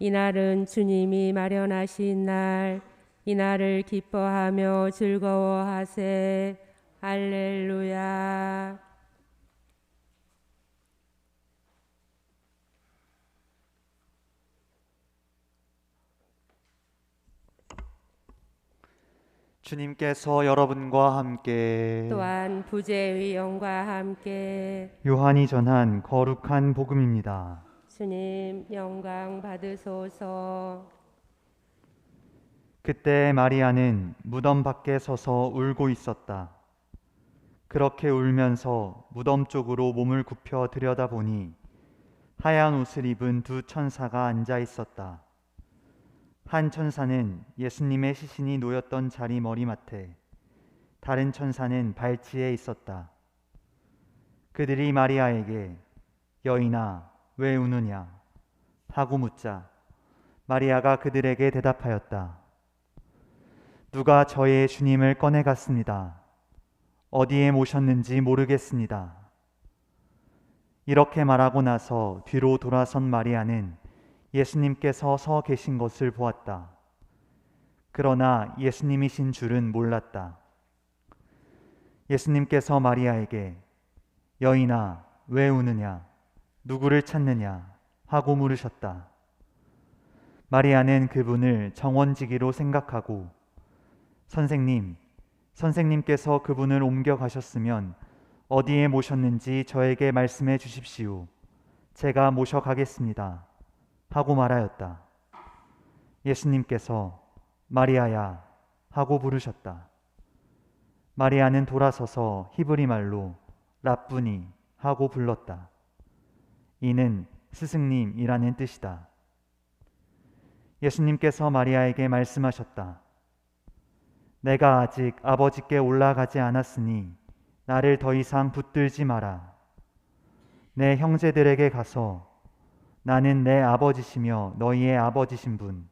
이날은 주님이 마련하신 날, 이날을 기뻐하며 즐거워하세. 할렐루야. 주님께서 여러분과 함께 또한 부재의 영과 함께 요한이 전한 거룩한 복음입니다. 주님 영광 받으소서. 그때 마리아는 무덤 밖에 서서 울고 있었다. 그렇게 울면서 무덤 쪽으로 몸을 굽혀 들여다보니 하얀 옷을 입은 두 천사가 앉아 있었다. 한 천사는 예수님의 시신이 놓였던 자리 머리맡에, 다른 천사는 발치에 있었다. 그들이 마리아에게 여인아 왜 우느냐 하고 묻자 마리아가 그들에게 대답하였다. 누가 저의 주님을 꺼내갔습니다. 어디에 모셨는지 모르겠습니다. 이렇게 말하고 나서 뒤로 돌아선 마리아는 예수님께서 서 계신 것을 보았다. 그러나 예수님이신 줄은 몰랐다. 예수님께서 마리아에게 여인아 왜 우느냐 누구를 찾느냐 하고 물으셨다. 마리아는 그분을 정원지기로 생각하고 선생님께서 그분을 옮겨가셨으면 어디에 모셨는지 저에게 말씀해 주십시오. 제가 모셔가겠습니다. 하고 말하였다. 예수님께서 마리아야 하고 부르셨다. 마리아는 돌아서서 히브리 말로 랍부니 하고 불렀다. 이는 스승님이라는 뜻이다. 예수님께서 마리아에게 말씀하셨다. 내가 아직 아버지께 올라가지 않았으니 나를 더 이상 붙들지 마라. 내 형제들에게 가서 나는 내 아버지시며 너희의 아버지신 분,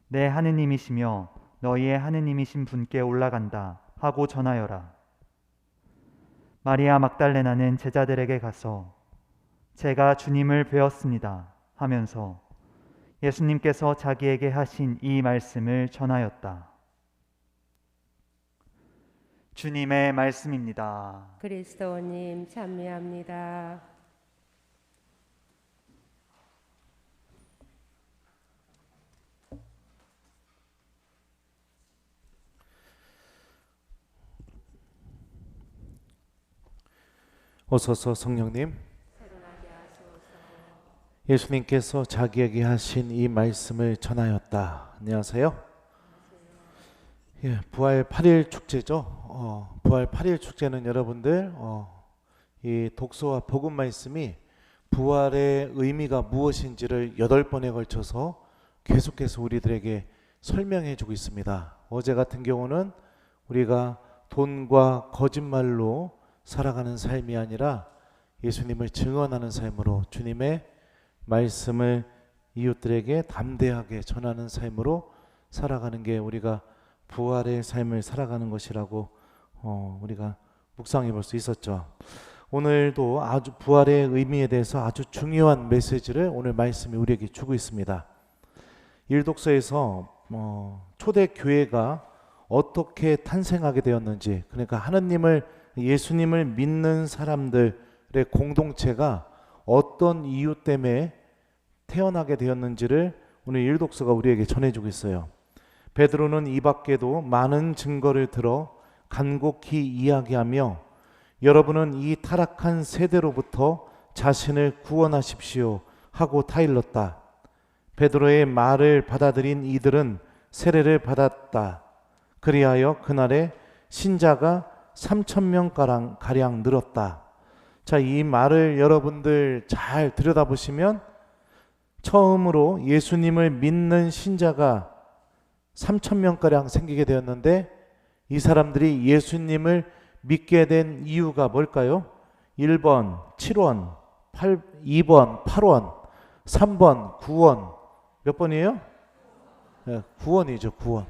내 하느님이시며 너희의 하느님이신 분께 올라간다 하고 전하여라. 마리아 막달레나는 제자들에게 가서 제가 주님을 뵈었습니다 하면서 예수님께서 자기에게 하신 이 말씀을 전하였다. 주님의 말씀입니다. 그리스도님 찬미합니다. 오소서 성령님, 예수님께서 자기에게 하신 이 말씀을 전하였다. 안녕하세요. 부활 8일 축제죠. 부활 8일 축제는 여러분들 이 독서와 복음 말씀이 부활의 의미가 무엇인지를 8번에 걸쳐서 계속해서 우리들에게 설명해 주고 있습니다. 어제 같은 경우는 우리가 돈과 거짓말로 살아가는 삶이 아니라 예수님을 증언하는 삶으로, 주님의 말씀을 이웃들에게 담대하게 전하는 삶으로 살아가는 게 우리가 부활의 삶을 살아가는 것이라고 우리가 묵상해 볼 수 있었죠. 오늘도 아주 부활의 의미에 대해서 아주 중요한 메시지를 오늘 말씀이 우리에게 주고 있습니다. 일독서에서 초대 교회가 어떻게 탄생하게 되었는지, 그러니까 예수님을 믿는 사람들의 공동체가 어떤 이유 때문에 태어나게 되었는지를 오늘 일독서가 우리에게 전해주고 있어요. 베드로는 이 밖에도 많은 증거를 들어 간곡히 이야기하며 여러분은 이 타락한 세대로부터 자신을 구원하십시오 하고 타일렀다. 베드로의 말을 받아들인 이들은 세례를 받았다. 그리하여 그날에 신자가 3,000명 가량 늘었다. 자, 이 말을 여러분들 잘 들여다보시면 처음으로 예수님을 믿는 신자가 3,000명가량 생기게 되었는데, 이 사람들이 예수님을 믿게 된 이유가 뭘까요? 1번 7원, 2번 8원, 3번 9원. 몇 번이에요? 9원이죠. 9원.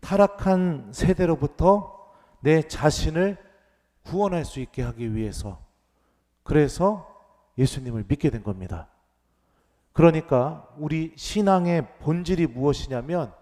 타락한 세대로부터 내 자신을 구원할 수 있게 하기 위해서, 그래서 예수님을 믿게 된 겁니다. 그러니까 우리 신앙의 본질이 무엇이냐면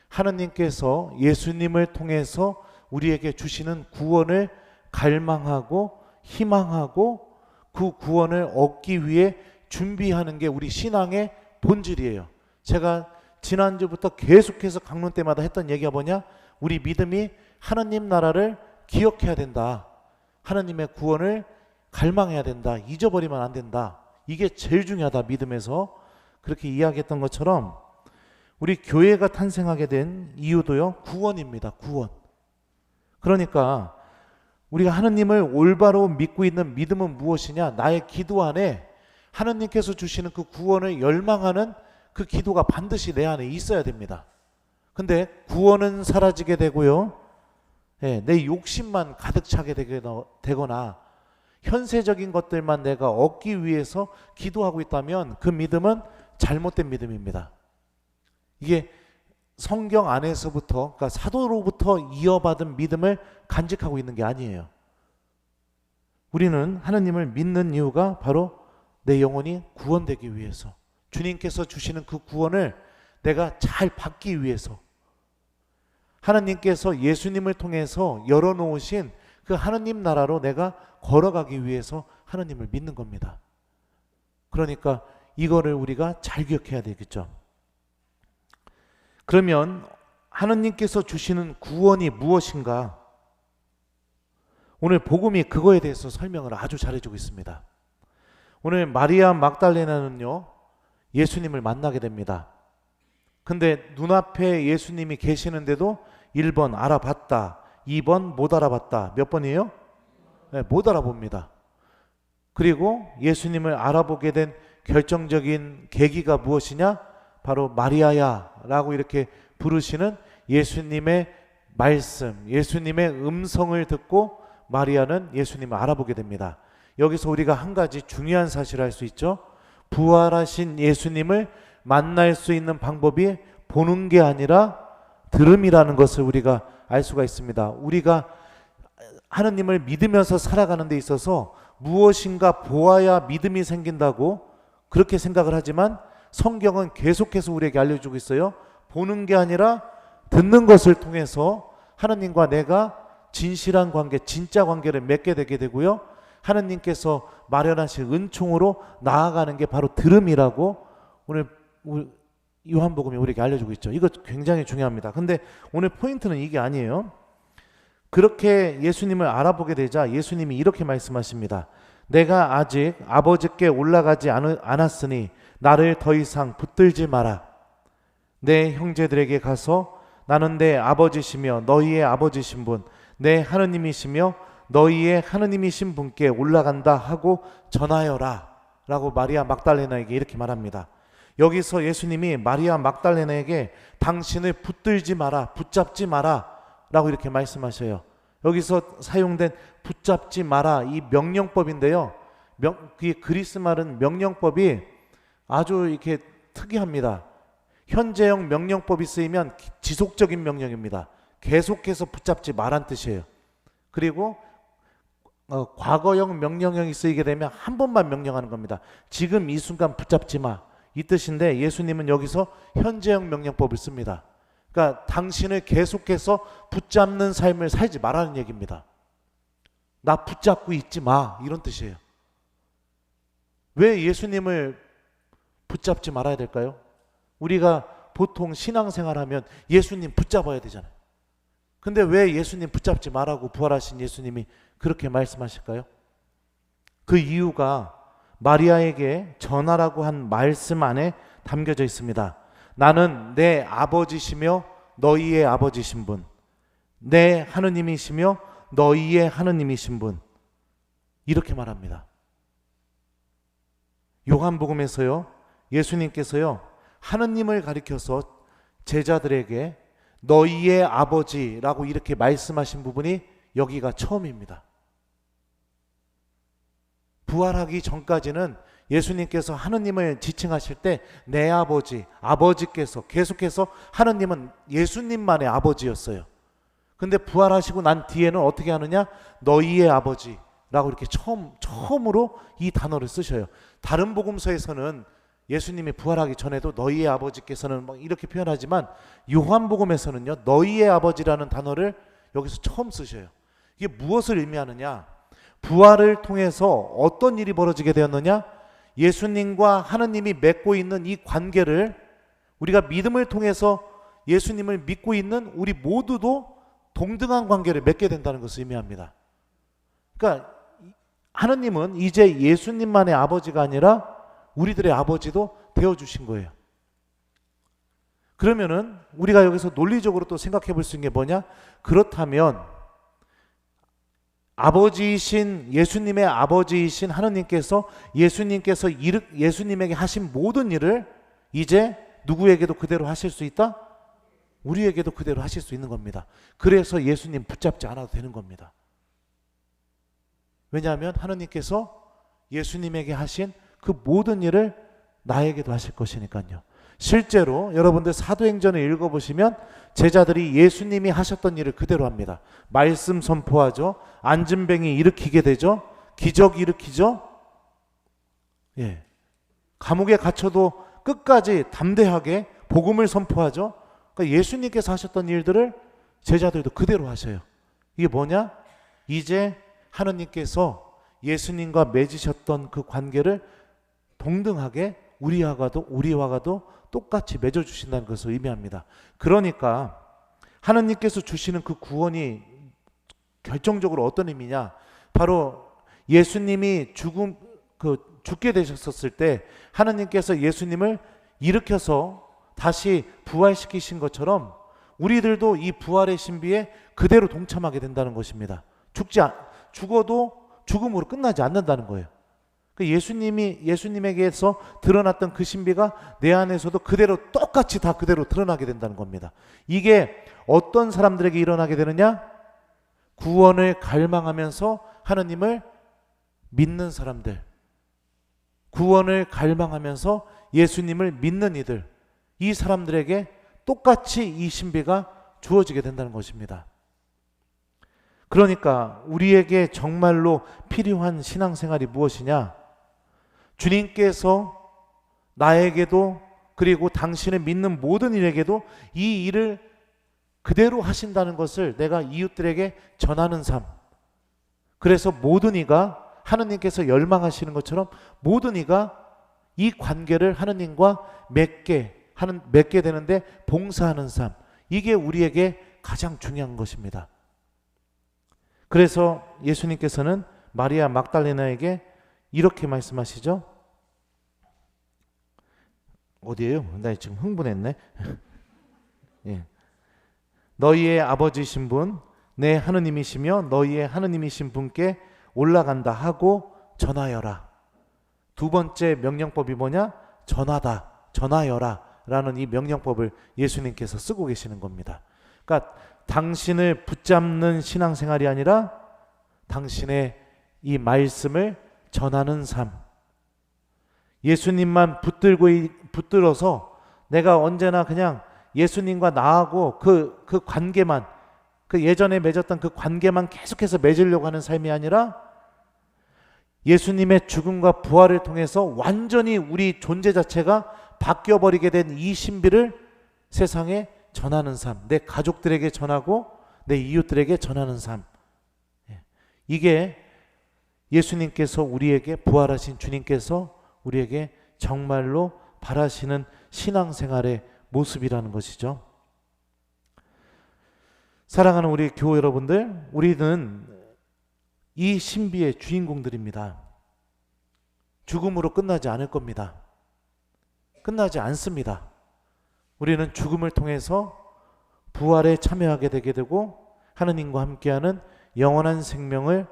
하느님께서 예수님을 통해서 우리에게 주시는 구원을 갈망하고 희망하고 그 구원을 얻기 위해 준비하는 게 우리 신앙의 본질이에요. 제가 지난주부터 계속해서 강론 때마다 했던 얘기가 뭐냐? 우리 믿음이 하나님 나라를 기억해야 된다. 하나님의 구원을 갈망해야 된다. 잊어버리면 안 된다. 이게 제일 중요하다. 믿음에서 그렇게 이야기했던 것처럼 우리 교회가 탄생하게 된 이유도요, 구원입니다. 구원. 그러니까 우리가 하나님을 올바로 믿고 있는 믿음은 무엇이냐? 나의 기도 안에 하나님께서 주시는 그 구원을 열망하는 그 기도가 반드시 내 안에 있어야 됩니다. 근데 구원은 사라지게 되고요, 내 욕심만 가득 차게 되거나 현세적인 것들만 내가 얻기 위해서 기도하고 있다면 그 믿음은 잘못된 믿음입니다. 이게 성경 안에서부터, 그러니까 사도로부터 이어받은 믿음을 간직하고 있는 게 아니에요. 우리는 하나님을 믿는 이유가 바로 내 영혼이 구원되기 위해서, 주님께서 주시는 그 구원을 내가 잘 받기 위해서, 하나님께서 예수님을 통해서 열어놓으신 그 하나님 나라로 내가 걸어가기 위해서 하나님을 믿는 겁니다. 그러니까 이거를 우리가 잘 기억해야 되겠죠. 그러면 하나님께서 주시는 구원이 무엇인가? 오늘 복음이 그거에 대해서 설명을 아주 잘해주고 있습니다. 오늘 마리아 막달레나는요, 예수님을 만나게 됩니다. 근데 눈앞에 예수님이 계시는데도 1번 알아봤다, 2번 못 알아봤다. 몇 번이에요? 네, 못 알아봅니다. 그리고 예수님을 알아보게 된 결정적인 계기가 무엇이냐? 바로 마리아야 라고 이렇게 부르시는 예수님의 말씀, 예수님의 음성을 듣고 마리아는 예수님을 알아보게 됩니다. 여기서 우리가 한 가지 중요한 사실을 알 수 있죠. 부활하신 예수님을 만날 수 있는 방법이 보는 게 아니라 들음이라는 것을 우리가 알 수가 있습니다. 우리가 하느님을 믿으면서 살아가는 데 있어서 무엇인가 보아야 믿음이 생긴다고 그렇게 생각을 하지만 성경은 계속해서 우리에게 알려주고 있어요. 보는 게 아니라 듣는 것을 통해서 하느님과 내가 진실한 관계, 진짜 관계를 맺게 되게 되고요, 하느님께서 마련하신 은총으로 나아가는 게 바로 들음이라고 오늘 요한복음이 우리에게 알려주고 있죠. 이거 굉장히 중요합니다. 근데 오늘 포인트는 이게 아니에요. 그렇게 예수님을 알아보게 되자 예수님이 이렇게 말씀하십니다. 내가 아직 아버지께 올라가지 않았으니 나를 더 이상 붙들지 마라. 내 형제들에게 가서 나는 내 아버지시며 너희의 아버지신 분, 내 하느님이시며 너희의 하느님이신 분께 올라간다 하고 전하여라 라고 마리아 막달레나에게 이렇게 말합니다. 여기서 예수님이 마리아 막달레나에게 당신을 붙들지 마라, 붙잡지 마라 라고 이렇게 말씀하셔요. 여기서 사용된 붙잡지 마라, 이 명령법인데요, 그리스 말은 명령법이 아주 이렇게 특이합니다. 현재형 명령법이 쓰이면 지속적인 명령입니다. 계속해서 붙잡지 마란 뜻이에요. 그리고 과거형 명령형이 쓰이게 되면 한 번만 명령하는 겁니다. 지금 이 순간 붙잡지 마, 이 뜻인데 예수님은 여기서 현재형 명령법을 씁니다. 그러니까 당신을 계속해서 붙잡는 삶을 살지 말라는 얘기입니다. 나 붙잡고 있지 마, 이런 뜻이에요. 왜 예수님을 붙잡지 말아야 될까요? 우리가 보통 신앙생활하면 예수님 붙잡아야 되잖아요. 근데 왜 예수님 붙잡지 말라고 부활하신 예수님이 그렇게 말씀하실까요? 그 이유가 마리아에게 전하라고 한 말씀 안에 담겨져 있습니다. 나는 내 아버지시며 너희의 아버지신 분, 내 하느님이시며 너희의 하느님이신 분, 이렇게 말합니다. 요한복음에서요, 예수님께서요 하느님을 가리켜서 제자들에게 너희의 아버지라고 이렇게 말씀하신 부분이 여기가 처음입니다. 부활하기 전까지는 예수님께서 하느님을 지칭하실 때 내 아버지, 아버지께서, 계속해서 하느님은 예수님만의 아버지였어요. 근데 부활하시고 난 뒤에는 어떻게 하느냐? 너희의 아버지라고 이렇게 처음으로 이 단어를 쓰셔요. 다른 복음서에서는 예수님이 부활하기 전에도 너희의 아버지께서는 막 이렇게 표현하지만 요한복음에서는요, 너희의 아버지라는 단어를 여기서 처음 쓰셔요. 이게 무엇을 의미하느냐? 부활을 통해서 어떤 일이 벌어지게 되었느냐? 예수님과 하느님이 맺고 있는 이 관계를 우리가 믿음을 통해서 예수님을 믿고 있는 우리 모두도 동등한 관계를 맺게 된다는 것을 의미합니다. 그러니까 하느님은 이제 예수님만의 아버지가 아니라 우리들의 아버지도 되어주신 거예요. 그러면은 우리가 여기서 논리적으로 또 생각해 볼 수 있는 게 뭐냐? 그렇다면 아버지이신 예수님의 아버지이신 하느님께서 예수님에게 하신 모든 일을 이제 누구에게도 그대로 하실 수 있다? 우리에게도 그대로 하실 수 있는 겁니다. 그래서 예수님 붙잡지 않아도 되는 겁니다. 왜냐하면 하느님께서 예수님에게 하신 그 모든 일을 나에게도 하실 것이니까요. 실제로 여러분들 사도행전을 읽어보시면 제자들이 예수님이 하셨던 일을 그대로 합니다. 말씀 선포하죠. 안진뱅이 일으키게 되죠. 기적 일으키죠. 예. 감옥에 갇혀도 끝까지 담대하게 복음을 선포하죠. 그러니까 예수님께서 하셨던 일들을 제자들도 그대로 하셔요. 이게 뭐냐? 이제 하느님께서 예수님과 맺으셨던 그 관계를 동등하게 우리와가도 똑같이 맺어주신다는 것을 의미합니다. 그러니까 하느님께서 주시는 그 구원이 결정적으로 어떤 의미냐? 바로 예수님이 죽게 되셨을 때 하느님께서 예수님을 일으켜서 다시 부활시키신 것처럼 우리들도 이 부활의 신비에 그대로 동참하게 된다는 것입니다. 죽어도 죽음으로 끝나지 않는다는 거예요. 예수님에게서 드러났던 그 신비가 내 안에서도 그대로 똑같이 다 그대로 드러나게 된다는 겁니다. 이게 어떤 사람들에게 일어나게 되느냐? 구원을 갈망하면서 하느님을 믿는 사람들, 구원을 갈망하면서 예수님을 믿는 이들, 이 사람들에게 똑같이 이 신비가 주어지게 된다는 것입니다. 그러니까 우리에게 정말로 필요한 신앙생활이 무엇이냐? 주님께서 나에게도 그리고 당신을 믿는 모든 이에게도 이 일을 그대로 하신다는 것을 내가 이웃들에게 전하는 삶. 그래서 모든 이가 하느님께서 열망하시는 것처럼 모든 이가 이 관계를 하느님과 맺게 되는데 봉사하는 삶. 이게 우리에게 가장 중요한 것입니다. 그래서 예수님께서는 마리아 막달레나에게 이렇게 말씀하시죠. 어디에요? 나 지금 흥분했네. 예. 너희의 아버지신 분, 내 하느님이시며 너희의 하느님이신 분께 올라간다 하고 전하여라. 두 번째 명령법이 뭐냐? 전하다, 전하여라 라는 이 명령법을 예수님께서 쓰고 계시는 겁니다. 그러니까 당신을 붙잡는 신앙생활이 아니라 당신의 이 말씀을 전하는 삶. 예수님만 붙들어서 내가 언제나 그냥 예수님과 나하고 그 관계만, 그 예전에 맺었던 그 관계만 계속해서 맺으려고 하는 삶이 아니라 예수님의 죽음과 부활을 통해서 완전히 우리 존재 자체가 바뀌어버리게 된 이 신비를 세상에 전하는 삶, 내 가족들에게 전하고 내 이웃들에게 전하는 삶. 이게 예수님께서 우리에게, 부활하신 주님께서 우리에게 정말로 바라시는 신앙생활의 모습이라는 것이죠. 사랑하는 우리 교우 여러분들, 우리는 이 신비의 주인공들입니다. 죽음으로 끝나지 않을 겁니다. 끝나지 않습니다. 우리는 죽음을 통해서 부활에 참여하게 되게 되고 하느님과 함께하는 영원한 생명을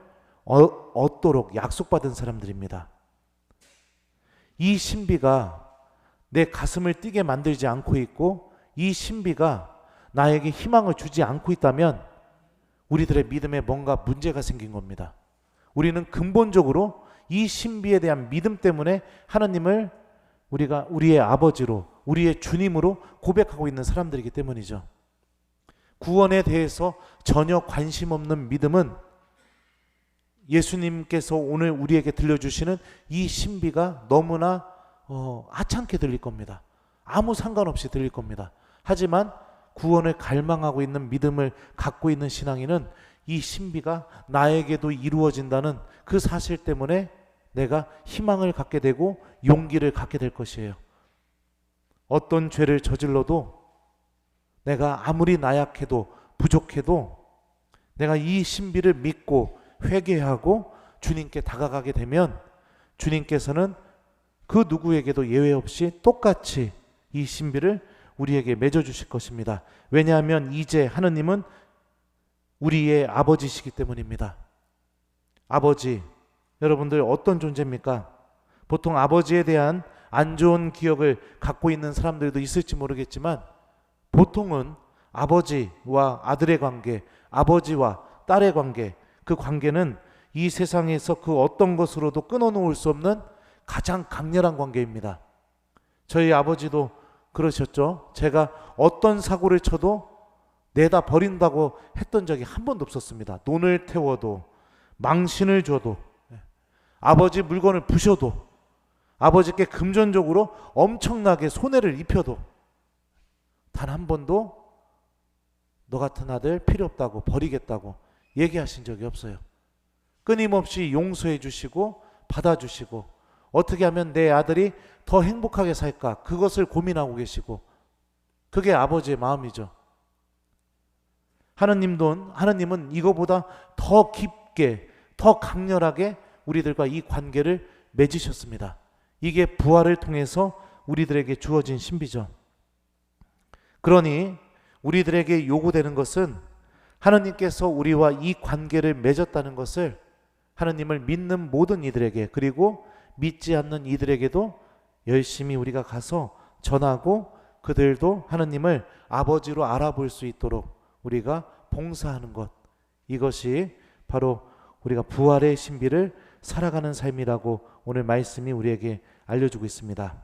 얻도록 약속받은 사람들입니다. 이 신비가 내 가슴을 뛰게 만들지 않고 있고 이 신비가 나에게 희망을 주지 않고 있다면 우리들의 믿음에 뭔가 문제가 생긴 겁니다. 우리는 근본적으로 이 신비에 대한 믿음 때문에 하나님을 우리가 우리의 아버지로, 우리의 주님으로 고백하고 있는 사람들이기 때문이죠. 구원에 대해서 전혀 관심 없는 믿음은 예수님께서 오늘 우리에게 들려주시는 이 신비가 너무나 하찮게 들릴 겁니다. 아무 상관없이 들릴 겁니다. 하지만 구원을 갈망하고 있는 믿음을 갖고 있는 신앙인은 이 신비가 나에게도 이루어진다는 그 사실 때문에 내가 희망을 갖게 되고 용기를 갖게 될 것이에요. 어떤 죄를 저질러도 내가 아무리 나약해도 부족해도 내가 이 신비를 믿고 회개하고 주님께 다가가게 되면 주님께서는 그 누구에게도 예외 없이 똑같이 이 신비를 우리에게 맺어주실 것입니다. 왜냐하면 이제 하느님은 우리의 아버지시기 때문입니다. 아버지, 여러분들 어떤 존재입니까? 보통 아버지에 대한 안 좋은 기억을 갖고 있는 사람들도 있을지 모르겠지만 보통은 아버지와 아들의 관계, 아버지와 딸의 관계, 그 관계는 이 세상에서 그 어떤 것으로도 끊어놓을 수 없는 가장 강렬한 관계입니다. 저희 아버지도 그러셨죠. 제가 어떤 사고를 쳐도 내다 버린다고 했던 적이 한 번도 없었습니다. 돈을 태워도, 망신을 줘도, 아버지 물건을 부셔도, 아버지께 금전적으로 엄청나게 손해를 입혀도 단 한 번도 너 같은 아들 필요 없다고, 버리겠다고 얘기하신 적이 없어요. 끊임없이 용서해 주시고 받아주시고 어떻게 하면 내 아들이 더 행복하게 살까, 그것을 고민하고 계시고, 그게 아버지의 마음이죠. 하느님은 이거보다 더 깊게, 더 강렬하게 우리들과 이 관계를 맺으셨습니다. 이게 부활을 통해서 우리들에게 주어진 신비죠. 그러니 우리들에게 요구되는 것은 하느님께서 우리와 이 관계를 맺었다는 것을 하느님을 믿는 모든 이들에게, 그리고 믿지 않는 이들에게도 열심히 우리가 가서 전하고 그들도 하느님을 아버지로 알아볼 수 있도록 우리가 봉사하는 것, 이것이 바로 우리가 부활의 신비를 살아가는 삶이라고 오늘 말씀이 우리에게 알려주고 있습니다.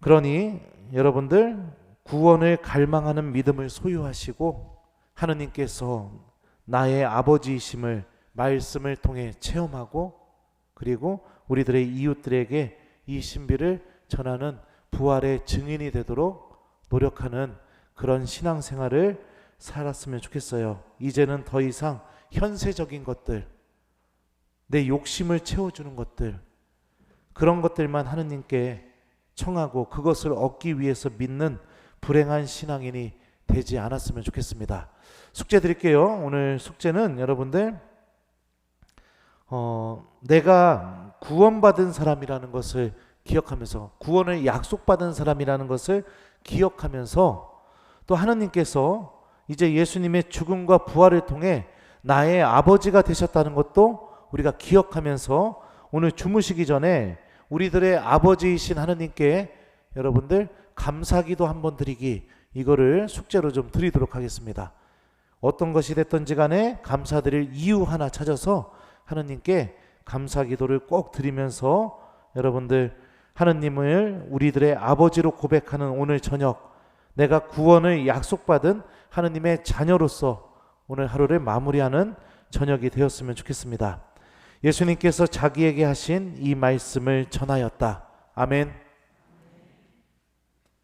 그러니 여러분들 구원을 갈망하는 믿음을 소유하시고 하느님께서 나의 아버지이심을 말씀을 통해 체험하고, 그리고 우리들의 이웃들에게 이 신비를 전하는 부활의 증인이 되도록 노력하는 그런 신앙생활을 살았으면 좋겠어요. 이제는 더 이상 현세적인 것들, 내 욕심을 채워주는 것들, 그런 것들만 하느님께 청하고 그것을 얻기 위해서 믿는 불행한 신앙인이 되지 않았으면 좋겠습니다. 숙제 드릴게요. 오늘 숙제는 여러분들 내가 구원받은 사람이라는 것을 기억하면서, 구원을 약속받은 사람이라는 것을 기억하면서, 또 하느님께서 이제 예수님의 죽음과 부활을 통해 나의 아버지가 되셨다는 것도 우리가 기억하면서 오늘 주무시기 전에 우리들의 아버지이신 하느님께 여러분들 감사기도 한번 드리기, 이거를 숙제로 좀 드리도록 하겠습니다. 어떤 것이 됐든지 간에 감사드릴 이유 하나 찾아서 하느님께 감사기도를 꼭 드리면서 여러분들 하느님을 우리들의 아버지로 고백하는 오늘 저녁, 내가 구원을 약속받은 하느님의 자녀로서 오늘 하루를 마무리하는 저녁이 되었으면 좋겠습니다. 예수님께서 자기에게 하신 이 말씀을 전하였다. 아멘.